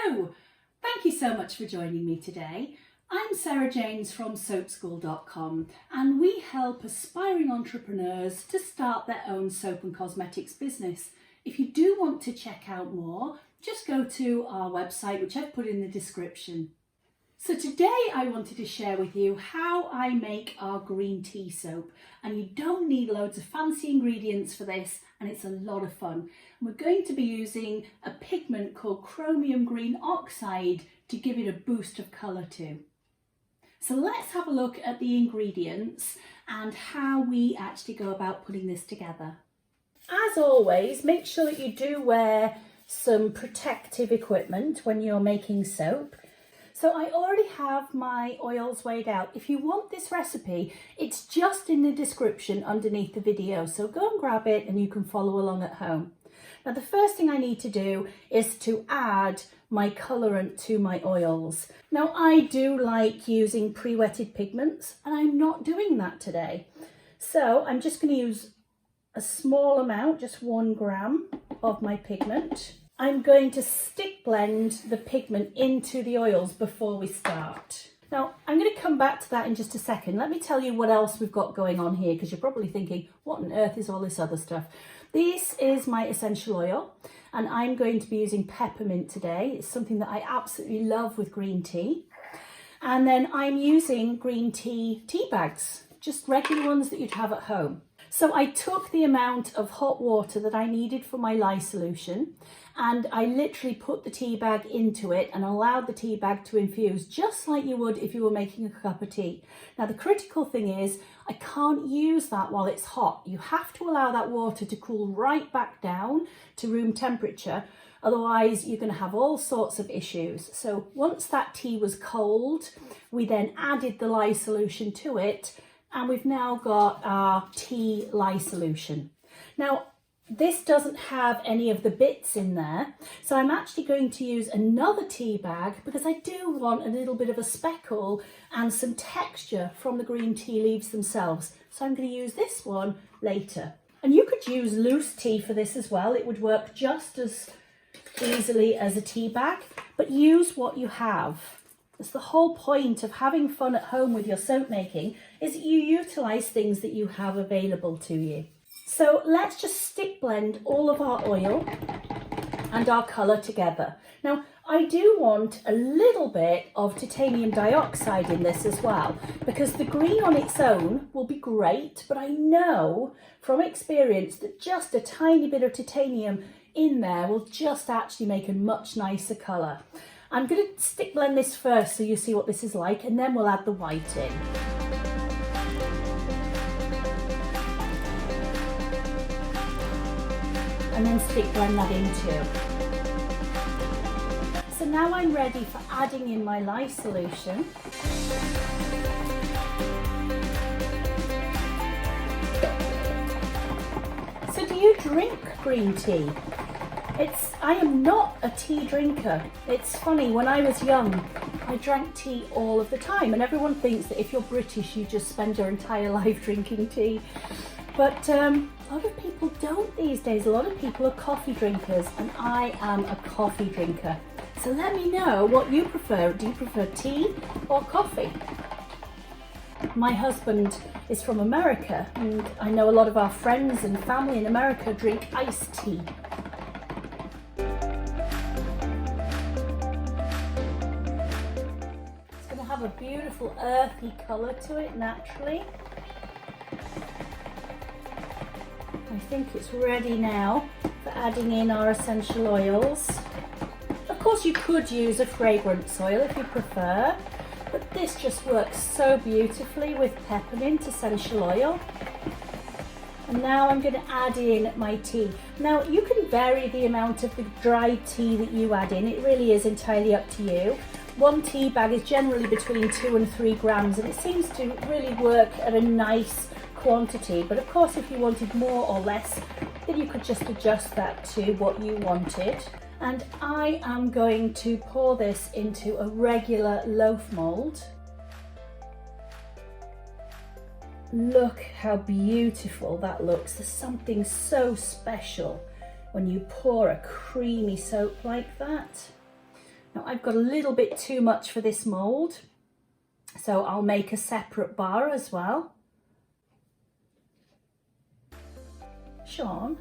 Hello! Thank you so much for joining me today. I'm Sarah James from soapschool.com and we help aspiring entrepreneurs to start their own soap and cosmetics business. If you do want to check out more, just go to our website, which I've put in the description. So today I wanted to share with you how I make our green tea soap, and you don't need loads of fancy ingredients for this, and it's a lot of fun. We're going to be using a pigment called chromium green oxide to give it a boost of colour too. So let's have a look at the ingredients and how we actually go about putting this together. As always, make sure that you do wear some protective equipment when you're making soap. So I already have my oils weighed out. If you want this recipe, it's just in the description underneath the video. So go and grab it and you can follow along at home. Now the first thing I need to do is to add my colourant to my oils. Now I do like using pre-wetted pigments and I'm not doing that today. So I'm just going to use a small amount, just 1 gram of my pigment. I'm going to stick blend the pigment into the oils before we start. Now, I'm going to come back to that in just a second. Let me tell you what else we've got going on here, because you're probably thinking, what on earth is all this other stuff? This is my essential oil, and I'm going to be using peppermint today. It's something that I absolutely love with green tea. And then I'm using green tea bags, just regular ones that you'd have at home. So I took the amount of hot water that I needed for my lye solution, and I literally put the tea bag into it and allowed the tea bag to infuse just like you would if you were making a cup of tea. Now the critical thing is I can't use that while it's hot. You have to allow that water to cool right back down to room temperature. Otherwise you're going to have all sorts of issues. So once that tea was cold, we then added the lye solution to it, and we've now got our tea lye solution. Now, this doesn't have any of the bits in there, so I'm actually going to use another tea bag because I do want a little bit of a speckle and some texture from the green tea leaves themselves. So I'm going to use this one later. And you could use loose tea for this as well. It would work just as easily as a tea bag, but use what you have. It's the whole point of having fun at home with your soap making, is that you utilise things that you have available to you. So let's just stick blend all of our oil and our colour together. Now I do want a little bit of titanium dioxide in this as well, because the green on its own will be great, but I know from experience that just a tiny bit of titanium in there will just actually make a much nicer colour. I'm going to stick blend this first so you see what this is like, and then we'll add the white in. And then stick blend that in too. So now I'm ready for adding in my lye solution. So do you drink green tea? I am not a tea drinker. It's funny, when I was young, I drank tea all of the time, and everyone thinks that if you're British, you just spend your entire life drinking tea. But a lot of people don't these days. A lot of people are coffee drinkers, and I am a coffee drinker. So let me know what you prefer. Do you prefer tea or coffee? My husband is from America, and I know a lot of our friends and family in America drink iced tea. It's going to have a beautiful earthy colour to it naturally. I think it's ready now for adding in our essential oils. Of course you could use a fragrance oil if you prefer, but this just works so beautifully with peppermint essential oil. And now I'm going to add in my tea. Now you can vary the amount of the dried tea that you add in. It really is entirely up to you. 1 tea bag is generally between 2 and 3 grams, and it seems to really work at a nice quantity. But of course, if you wanted more or less, then you could just adjust that to what you wanted. And I am going to pour this into a regular loaf mould. Look how beautiful that looks. There's something so special when you pour a creamy soap like that. Now I've got a little bit too much for this mould, so I'll make a separate bar as well. Sean,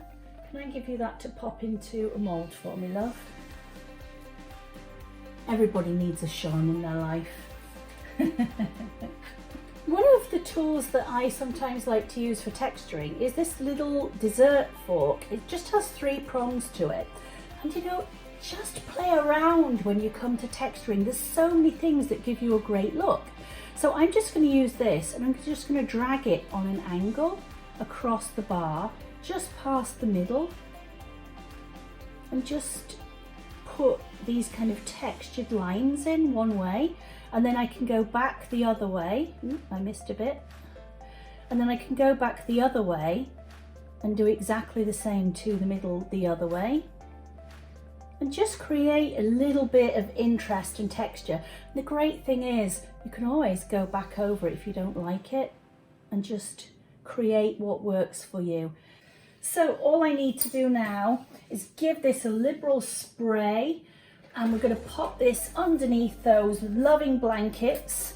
can I give you that to pop into a mould for me, love? Everybody needs a Sean in their life. One of the tools that I sometimes like to use for texturing is this little dessert fork. It just has 3 prongs to it. And you know, just play around when you come to texturing. There's so many things that give you a great look. So I'm just going to use this, and I'm just going to drag it on an angle across the bar, just past the middle, and just put these kind of textured lines in one way, and then I can go back the other way. I missed a bit. And then I can go back the other way and do exactly the same to the middle the other way, and just create a little bit of interest and texture. And the great thing is you can always go back over it if you don't like it and just create what works for you. So all I need to do now is give this a liberal spray, and we're going to pop this underneath those loving blankets,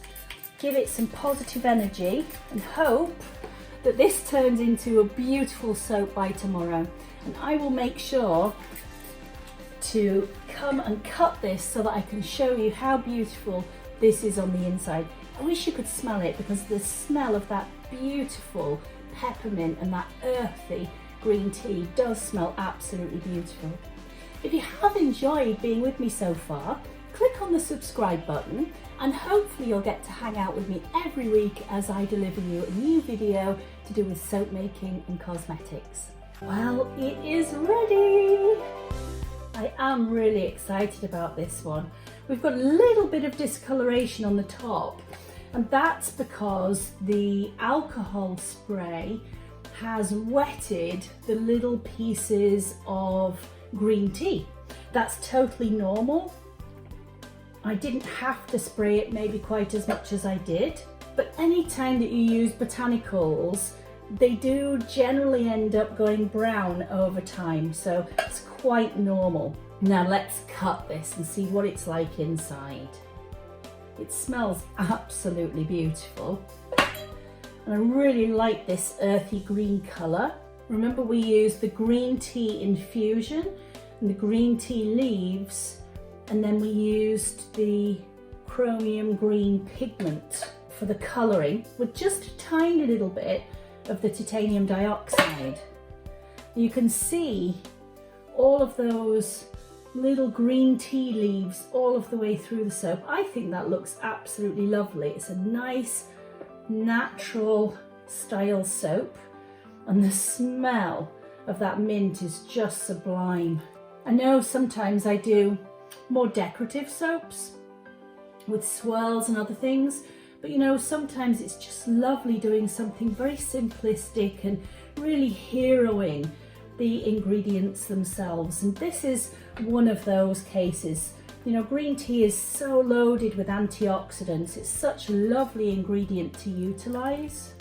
give it some positive energy, and hope that this turns into a beautiful soap by tomorrow. And I will make sure to come and cut this so that I can show you how beautiful this is on the inside. I wish you could smell it, because the smell of that beautiful peppermint and that earthy green tea does smell absolutely beautiful. If you have enjoyed being with me so far, click on the subscribe button, and hopefully you'll get to hang out with me every week as I deliver you a new video to do with soap making and cosmetics. Well, it is ready! I am really excited about this one. We've got a little bit of discoloration on the top, and that's because the alcohol spray has wetted the little pieces of green tea. That's totally normal. I didn't have to spray it maybe quite as much as I did, but anytime that you use botanicals, they do generally end up going brown over time, so it's quite normal. Now let's cut this and see what it's like inside. It smells absolutely beautiful, and I really like this earthy green colour. Remember, we used the green tea infusion and the green tea leaves, and then we used the chromium green pigment for the colouring with just a tiny little bit of the titanium dioxide. You can see all of those little green tea leaves all of the way through the soap. I think that looks absolutely lovely. It's a nice natural style soap, and the smell of that mint is just sublime. I know sometimes I do more decorative soaps with swirls and other things, but you know, sometimes it's just lovely doing something very simplistic and really heroing the ingredients themselves, and this is one of those cases. You know, green tea is so loaded with antioxidants. It's such a lovely ingredient to utilise.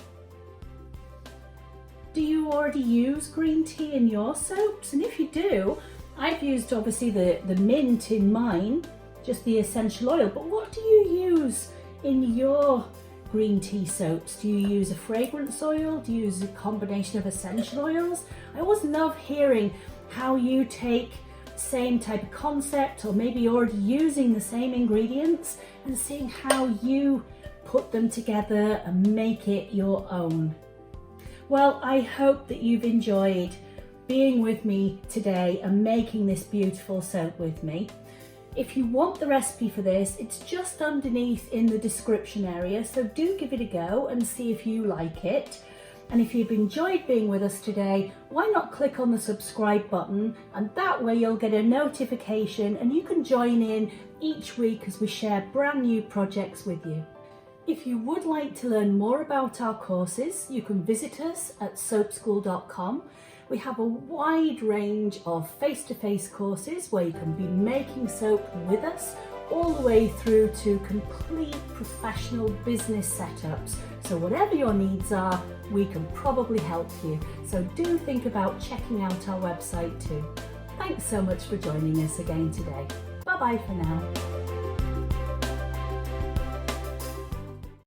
Do you already use green tea in your soaps? And if you do, I've used obviously the mint in mine, just the essential oil, but what do you use in your green tea soaps? Do you use a fragrance oil? Do you use a combination of essential oils? I always love hearing how you take same type of concept, or maybe you're already using the same ingredients, and seeing how you put them together and make it your own. Well, I hope that you've enjoyed being with me today and making this beautiful soap with me. If you want the recipe for this, it's just underneath in the description area, so do give it a go and see if you like it. And if you've enjoyed being with us today, why not click on the subscribe button, and that way you'll get a notification and you can join in each week as we share brand new projects with you. If you would like to learn more about our courses, you can visit us at soapschool.com. We have a wide range of face-to-face courses where you can be making soap with us, all the way through to complete professional business setups. So whatever your needs are, we can probably help you. So do think about checking out our website too. Thanks so much for joining us again today. Bye. Bye bye for now.